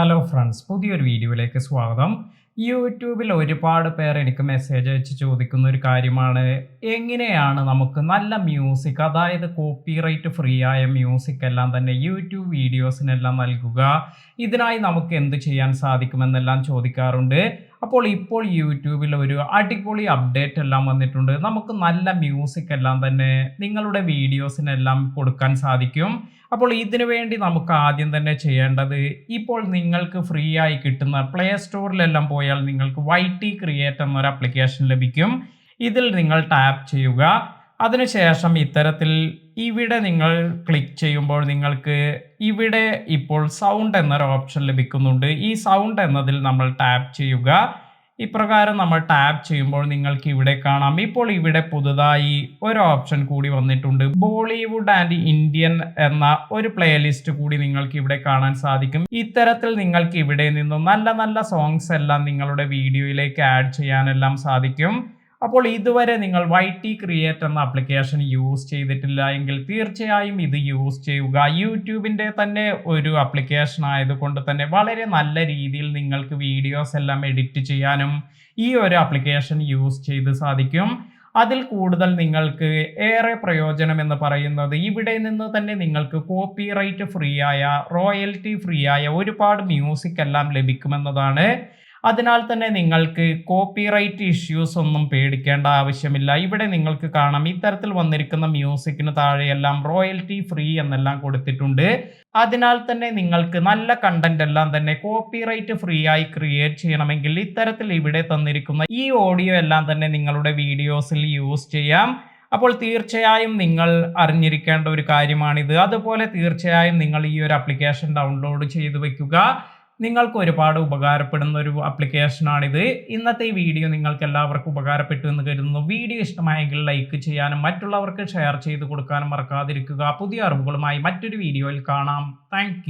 Hello friends, പുതിയൊരു വീഡിയോയിലേക്ക് സ്വാഗതം. യൂട്യൂബിൽ ഒരുപാട് പേർ എനിക്ക് മെസ്സേജ് അയച്ച് ചോദിക്കുന്ന ഒരു കാര്യമാണ്, എങ്ങനെയാണ് നമുക്ക് നല്ല മ്യൂസിക്, അതായത് കോപ്പിറൈറ്റ് ഫ്രീ ആയ മ്യൂസിക് എല്ലാം തന്നെ യൂട്യൂബ് വീഡിയോസിനെല്ലാം നൽകുക. ഇതിനായി നമുക്ക് എന്ത് ചെയ്യാൻ സാധിക്കുമെന്നെല്ലാം ചോദിക്കാറുണ്ട്. ഇപ്പോൾ യൂട്യൂബിൽ ഒരു അടിപൊളി അപ്ഡേറ്റ് എല്ലാം വന്നിട്ടുണ്ട്. നമുക്ക് നല്ല മ്യൂസിക് എല്ലാം തന്നെ നിങ്ങളുടെ വീഡിയോസിനെല്ലാം കൊടുക്കാൻ സാധിക്കും. ഇതിനു വേണ്ടി നമുക്ക് ആദ്യം തന്നെ ചെയ്യേണ്ടത്, ഇപ്പോൾ നിങ്ങൾക്ക് ഫ്രീ ആയി കിട്ടുന്ന പ്ലേ സ്റ്റോറിലെല്ലാം പോയാൽ നിങ്ങൾക്ക് YT ക്രിയേറ്റ് എന്നൊരു ആപ്ലിക്കേഷൻ ലഭിക്കും. ഇതിൽ നിങ്ങൾ ടാപ്പ് ചെയ്യുക. അതിനുശേഷം ഇത്തരത്തിൽ ഇവിടെ നിങ്ങൾ ക്ലിക്ക് ചെയ്യുമ്പോൾ നിങ്ങൾക്ക് ഇവിടെ ഇപ്പോൾ സൗണ്ട് എന്നൊരു ഓപ്ഷൻ ലഭിക്കുന്നുണ്ട്. ഈ സൗണ്ട് എന്നതിൽ നമ്മൾ ടാപ്പ് ചെയ്യുക. ഇപ്രകാരം നമ്മൾ ടാപ്പ് ചെയ്യുമ്പോൾ നിങ്ങൾക്ക് ഇവിടെ കാണാം, ഇപ്പോൾ ഇവിടെ പുതുതായി ഒരു ഓപ്ഷൻ കൂടി വന്നിട്ടുണ്ട്. ബോളിവുഡ് ആൻഡ് ഇന്ത്യൻ എന്ന ഒരു പ്ലേലിസ്റ്റ് കൂടി നിങ്ങൾക്ക് ഇവിടെ കാണാൻ സാധിക്കും. ഇത്തരത്തിൽ നിങ്ങൾക്ക് ഇവിടെ നിന്നും നല്ല നല്ല സോങ്സ് എല്ലാം നിങ്ങളുടെ വീഡിയോയിലേക്ക് ആഡ് ചെയ്യാനെല്ലാം സാധിക്കും. ഇതുവരെ നിങ്ങൾ YT ക്രിയേറ്റ് എന്ന ആപ്ലിക്കേഷൻ യൂസ് ചെയ്തിട്ടില്ല എങ്കിൽ തീർച്ചയായും ഇത് യൂസ് ചെയ്യുക. യൂട്യൂബിൻ്റെ തന്നെ ഒരു ആപ്ലിക്കേഷൻ ആയതുകൊണ്ട് തന്നെ വളരെ നല്ല രീതിയിൽ നിങ്ങൾക്ക് വീഡിയോസ് എല്ലാം എഡിറ്റ് ചെയ്യാനും ഈ ഒരു ആപ്ലിക്കേഷൻ യൂസ് ചെയ്ത് സാധിക്കും. അതിൽ കൂടുതൽ നിങ്ങൾക്ക് ഏറെ പ്രയോജനം എന്ന് പറയുന്നത്, ഇവിടെ നിന്ന് തന്നെ നിങ്ങൾക്ക് കോപ്പിറൈറ്റ് ഫ്രീ ആയ, റോയൽറ്റി ഫ്രീ ആയ ഒരുപാട് മ്യൂസിക് എല്ലാം ലഭിക്കുമെന്നതാണ്. അതിനാൽ തന്നെ നിങ്ങൾക്ക് കോപ്പിറൈറ്റ് ഇഷ്യൂസ് ഒന്നും പേടിക്കേണ്ട ആവശ്യമില്ല. ഇവിടെ നിങ്ങൾക്ക് കാണാം, ഇത്തരത്തിൽ വന്നിരിക്കുന്ന മ്യൂസിക്കിന് താഴെയെല്ലാം റോയൽറ്റി ഫ്രീ എന്നെല്ലാം കൊടുത്തിട്ടുണ്ട്. അതിനാൽ തന്നെ നിങ്ങൾക്ക് നല്ല കണ്ടന്റ് എല്ലാം തന്നെ കോപ്പിറൈറ്റ് ഫ്രീ ആയി ക്രിയേറ്റ് ചെയ്യണമെങ്കിൽ ഇത്തരത്തിൽ ഇവിടെ തന്നിരിക്കുന്ന ഈ ഓഡിയോ എല്ലാം തന്നെ നിങ്ങളുടെ വീഡിയോസിൽ യൂസ് ചെയ്യാം. തീർച്ചയായും നിങ്ങൾ അറിഞ്ഞിരിക്കേണ്ട ഒരു കാര്യമാണിത്. അതുപോലെ തീർച്ചയായും നിങ്ങൾ ഈ ഒരു ആപ്ലിക്കേഷൻ ഡൗൺലോഡ് ചെയ്ത് വെക്കുക. നിങ്ങൾക്ക് ഒരുപാട് ഉപകാരപ്പെടുന്ന ഒരു ആപ്ലിക്കേഷനാണിത്. ഇന്നത്തെ ഈ വീഡിയോ നിങ്ങൾക്ക് എല്ലാവർക്കും ഉപകാരപ്പെട്ടു എന്ന് കരുതുന്നു. വീഡിയോ ഇഷ്ടമായെങ്കിൽ ലൈക്ക് ചെയ്യാനും മറ്റുള്ളവർക്ക് ഷെയർ ചെയ്ത് കൊടുക്കാനും മറക്കാതിരിക്കുക. പുതിയ അറിവുകളുമായി മറ്റൊരു വീഡിയോയിൽ കാണാം. താങ്ക്